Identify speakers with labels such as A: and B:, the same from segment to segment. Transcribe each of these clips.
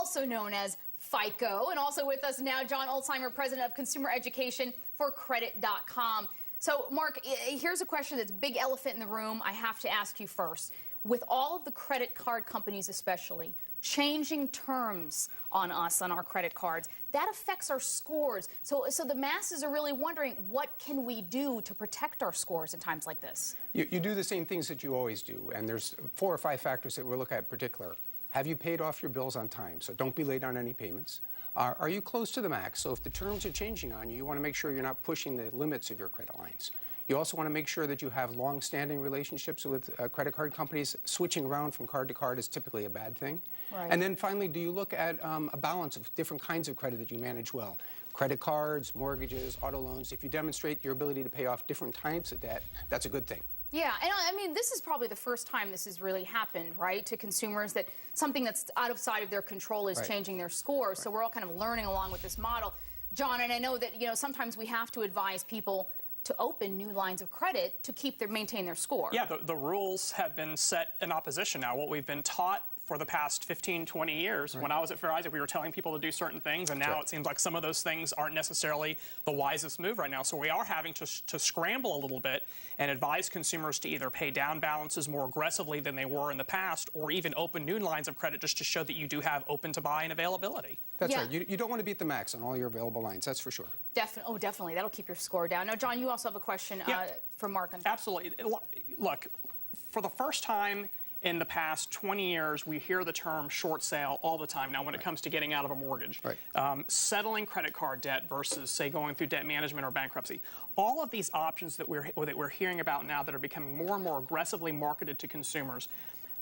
A: also known as Fico. And also with us now, John Alzheimer, president of consumer education for credit.com. So, Mark, here's a question that's a big elephant in the room. I have to ask you first. With all of the credit card companies especially changing terms on us, on our credit cards, that affects our scores. So the masses are really wondering, what can we do to protect our scores in times like this?
B: You do the same things that you always do, and there's 4 or 5 factors that we'll look at in particular. Have you paid off your bills on time? So don't be late on any payments. Are you close to the max? So if the terms are changing on you, you want to make sure you're not pushing the limits of your credit lines. You also want to make sure that you have long-standing relationships with credit card companies. Switching around from card to card is typically a bad thing.
A: Right.
B: And then finally, do you look at a balance of different kinds of credit that you manage well? Credit cards, mortgages, auto loans. If you demonstrate your ability to pay off different types of debt, that's a good thing.
A: Yeah, and I mean, this is probably the first time this has really happened, right, to consumers, that something that's outside of their control is changing their scores. So we're all kind of learning along with this model. John, and I know that, sometimes we have to advise people to open new lines of credit to maintain their score.
C: Yeah, the rules have been set in opposition now. What we've been taught for the past 15, 20 years. When I was at Fair Isaac, we were telling people to do certain things, and now it seems like some of those things aren't necessarily the wisest move right now. So we are having to scramble a little bit and advise consumers to either pay down balances more aggressively than they were in the past, or even open new lines of credit just to show that you do have open to buy and availability.
B: That's right. You don't want to beat the max on all your available lines, that's for sure.
A: Definitely. Oh, definitely. That'll keep your score down. Now, John, you also have a question for Mark.
C: Absolutely. Look, for the first time in the past 20 years, we hear the term short sale all the time now when it comes to getting out of a mortgage. Settling credit card debt versus, say, going through debt management or bankruptcy. All of these options that we're hearing about now that are becoming more and more aggressively marketed to consumers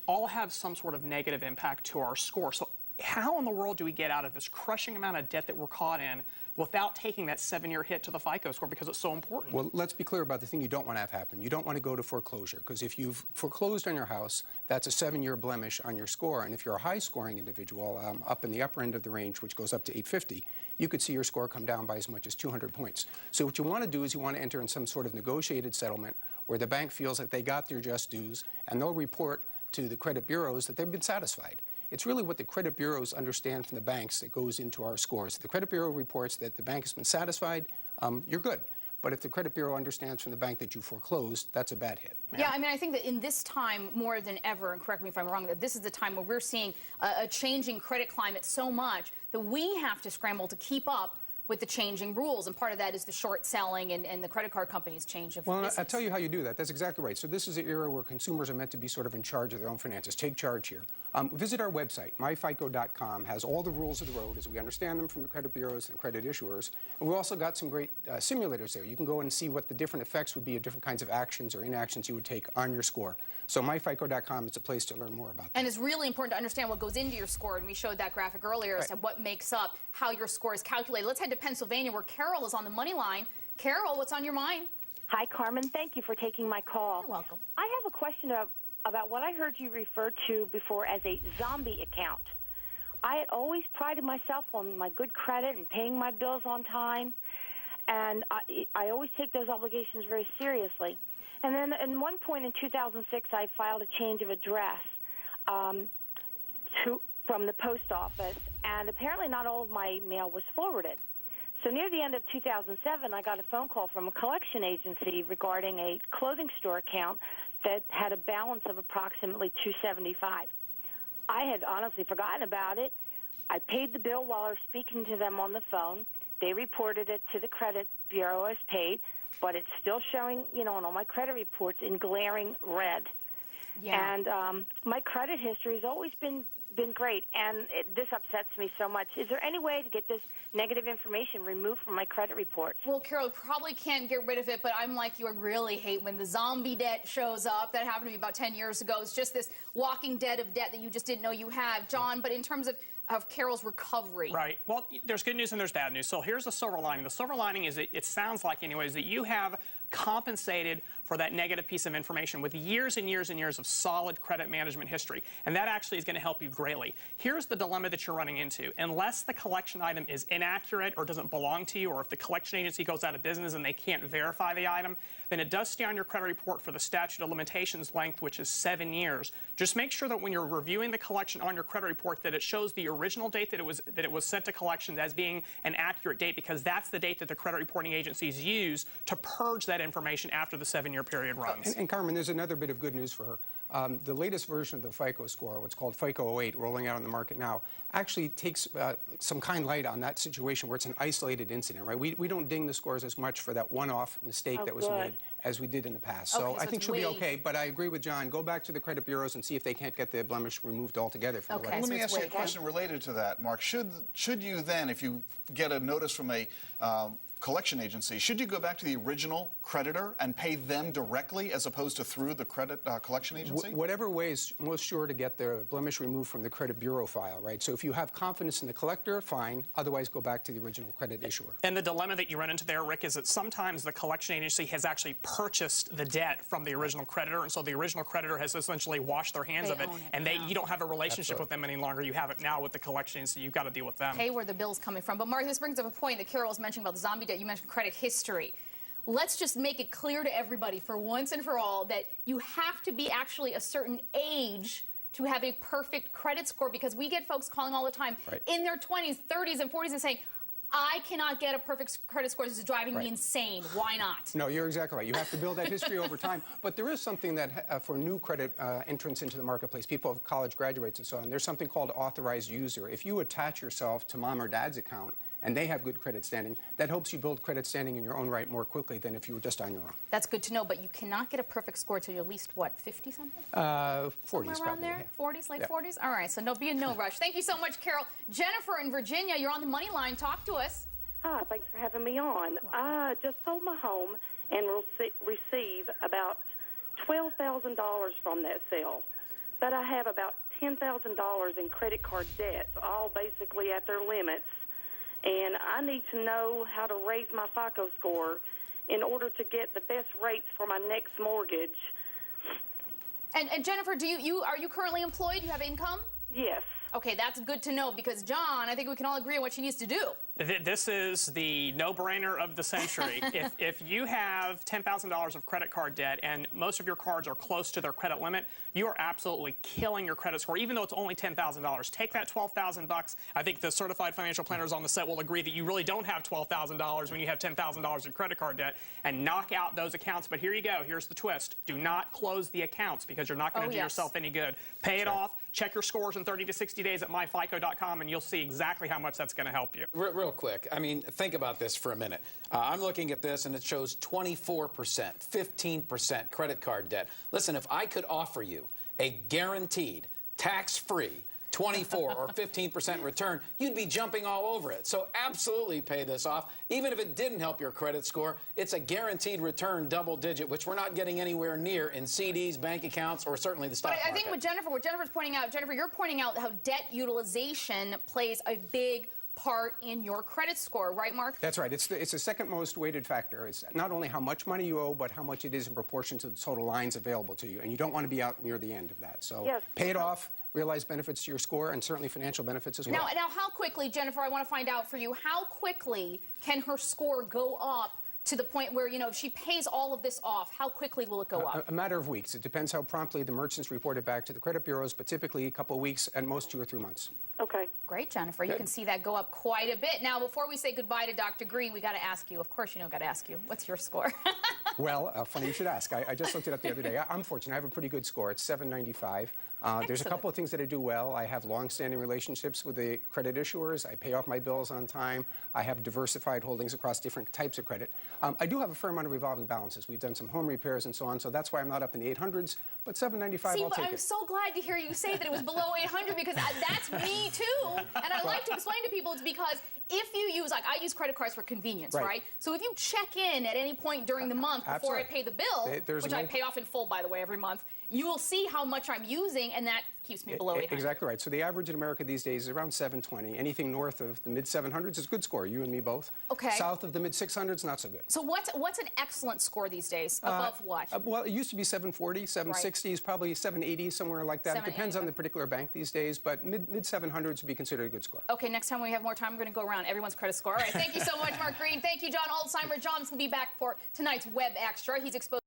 C: all have some sort of negative impact to our score. So how in the world do we get out of this crushing amount of debt that we're caught in without taking that 7-year hit to the FICO score, because it's so important?
B: Well, let's be clear about the thing you don't want to have happen. You don't want to go to foreclosure, because if you've foreclosed on your house, that's a 7-year blemish on your score. And if you're a high-scoring individual, up in the upper end of the range, which goes up to 850, you could see your score come down by as much as 200 points. So what you want to do is you want to enter in some sort of negotiated settlement where the bank feels that they got their just dues, and they'll report to the credit bureaus that they've been satisfied. It's really what the credit bureaus understand from the banks that goes into our scores. If the credit bureau reports that the bank has been satisfied, you're good. But if the credit bureau understands from the bank that you foreclosed, that's a bad hit.
A: Yeah, I mean, I think that in this time, more than ever, and correct me if I'm wrong, that this is the time where we're seeing a changing credit climate so much that we have to scramble to keep up with the changing rules, and part of that is the short selling and the credit card companies' change of business.
B: I'll tell you how you do that. That's exactly right. So this is an era where consumers are meant to be sort of in charge of their own finances. Take charge here. Visit our website. myfico.com has all the rules of the road as we understand them from the credit bureaus and credit issuers. And we've also got some great simulators there. You can go and see what the different effects would be of different kinds of actions or inactions you would take on your score. So myfico.com is a place to learn more about that.
A: And it's really important to understand what goes into your score, and we showed that graphic earlier as to what makes up how your score is calculated. Let's head to Pennsylvania, where Carol is on the money line. Carol, what's on your mind?
D: Hi, Carmen. Thank you for taking my call.
A: You're welcome.
D: I have a question about what I heard you refer to before as a zombie account. I had always prided myself on my good credit and paying my bills on time, and I always take those obligations very seriously. And then at one point in 2006, I filed a change of address from the post office, and apparently not all of my mail was forwarded. So near the end of 2007, I got a phone call from a collection agency regarding a clothing store account that had a balance of approximately $275. I had honestly forgotten about it. I paid the bill while I was speaking to them on the phone. They reported it to the credit bureau as paid, but it's still showing, on all my credit reports in glaring red. Yeah. And my credit history has always been great, and this upsets me so much. Is there any way to get this negative information removed from my credit reports?
A: Well, Carol, probably can't get rid of it, but I'm like you. I really hate when the zombie debt shows up. That happened to me about 10 years ago. It's just this walking dead of debt that you just didn't know you have. John, but in terms of Carol's recovery.
C: Right. Well, there's good news and there's bad news. So here's the silver lining. The silver lining is it sounds like, anyways, that you have compensated for that negative piece of information with years and years and years of solid credit management history. And that actually is going to help you greatly. Here's the dilemma that you're running into. Unless the collection item is inaccurate or doesn't belong to you, or if the collection agency goes out of business and they can't verify the item, then it does stay on your credit report for the statute of limitations length, which is 7 years. Just make sure that when you're reviewing the collection on your credit report that it shows the original date that it was sent to collections as being an accurate date, because that's the date that the credit reporting agencies use to purge that information after the 7-year period runs.
B: And Carmen, there's another bit of good news for her. The latest version of the FICO score, what's called FICO 08, rolling out on the market now, actually takes some kind light on that situation where it's an isolated incident, right? We don't ding the scores as much for that one-off mistake that was made as we did in the past.
A: Okay,
B: so I think she'll be okay, but I agree with John. Go back to the credit bureaus and see if they can't get the blemish removed altogether from the
A: Okay,
B: record.
E: Let me ask you a question related to that, Mark. Should you then, if you get a notice from a collection agency, should you go back to the original creditor and pay them directly as opposed to through the credit collection agency?
B: Whatever way is most sure to get the blemish removed from the credit bureau file, right? So if you have confidence in the collector, fine. Otherwise, go back to the original credit issuer.
C: And the dilemma that you run into there, Rick, is that sometimes the collection agency has actually purchased the debt from the original creditor, and so the original creditor has essentially washed their hands of it, and you don't have a relationship with them any longer. You have it now with the collection agency. You've got to deal with them.
A: Pay where the bill's coming from. But Mark, this brings up a point that Carol was mentioning about the zombie debt. You mentioned credit history. Let's just make it clear to everybody for once and for all that you have to be actually a certain age to have a perfect credit score, because we get folks calling all the time in their 20s, 30s, and 40s and saying, I cannot get a perfect credit score. This is driving me insane. Why not?
B: No, you're exactly right. You have to build that history over time. But there is something that, for new credit entrants into the marketplace, people, college graduates and so on, there's something called authorized user. If you attach yourself to mom or dad's account, and they have good credit standing, that helps you build credit standing in your own right more quickly than if you were just on your own.
A: That's good to know, but you cannot get a perfect score till you're at least, what, 50-something?
B: 40s,
A: Somewhere around
B: probably.
A: there? 40s, late 40s? All right, so be in no rush. Thank you so much, Carol. Jennifer in Virginia, you're on the money line. Talk to us.
F: Hi, thanks for having me on. I just sold my home and will receive about $12,000 from that sale. But I have about $10,000 in credit card debt, all basically at their limits. And I need to know how to raise my FICO score in order to get the best rates for my next mortgage.
A: And Jennifer, are you currently employed? Do you have income?
F: Yes.
A: Okay, that's good to know, because John, I think we can all agree on what she needs to do.
C: This is the no-brainer of the century. if you have $10,000 of credit card debt and most of your cards are close to their credit limit, you are absolutely killing your credit score, even though it's only $10,000. Take that $12,000. I think the certified financial planners on the set will agree that you really don't have $12,000 when you have $10,000 in credit card debt, and knock out those accounts. But here you go. Here's the twist. Do not close the accounts, because you're not going to do yourself any good. Pay it off. Check your scores in 30 to 60 days at myfico.com, and you'll see exactly how much that's going to help you.
G: Real quick, I mean, think about this for a minute. I'm looking at this, and it shows 24%, 15% credit card debt. Listen, if I could offer you a guaranteed, tax-free, 24 or 15% return, you'd be jumping all over it. So absolutely pay this off. Even if it didn't help your credit score, it's a guaranteed return double digit, which we're not getting anywhere near in CDs, bank accounts, or certainly the stock market.
A: I think what Jennifer's pointing out, Jennifer, you're pointing out how debt utilization plays a big part in your credit score, right, Mark?
B: That's right. It's the second most weighted factor. It's not only how much money you owe, but how much it is in proportion to the total lines available to you. And you don't want to be out near the end of that. So pay it off, realize benefits to your score, and certainly financial benefits as well.
A: Now, how quickly, Jennifer, I want to find out for you, how quickly can her score go up to the point where, if she pays all of this off, how quickly will it go up?
B: A matter of weeks. It depends how promptly the merchants report it back to the credit bureaus, but typically a couple of weeks, at most 2 or 3 months.
F: Okay.
A: Great, Jennifer. You can see that go up quite a bit. Now, before we say goodbye to Dr. Green, we got to ask you, of course got to ask you, what's your score?
B: Well, funny you should ask. I just looked it up the other day. I'm fortunate. I have a pretty good score. It's 795. There's a couple of things that I do well. I have long-standing relationships with the credit issuers. I pay off my bills on time. I have diversified holdings across different types of credit. I do have a fair amount of revolving balances. We've done some home repairs and so on, so that's why I'm not up in the 800s. But 795, I'll take it.
A: I'm so glad to hear you say that it was below 800, because that's me too. And I like to explain to people it's because if you use, I use credit cards for convenience, right? So if you check in at any point during the month before I pay the bill, which I pay off in full, by the way, every month, you will see how much I'm using, and that keeps me below 800.
B: Exactly right. So the average in America these days is around 720. Anything north of the mid-700s is a good score. You and me both.
A: Okay.
B: South of the mid-600s, not so good.
A: So what's an excellent score these days? Above what?
B: Well, it used to be 740, 760 is probably 780, somewhere like that. It depends on the particular bank these days, but mid-700s would be considered a good score.
A: Okay, next time we have more time, we're going to go around everyone's credit score. All right, thank you so much, Mark Green. Thank you, John Alzheimer. John's going to be back for tonight's Web Extra. He's exposed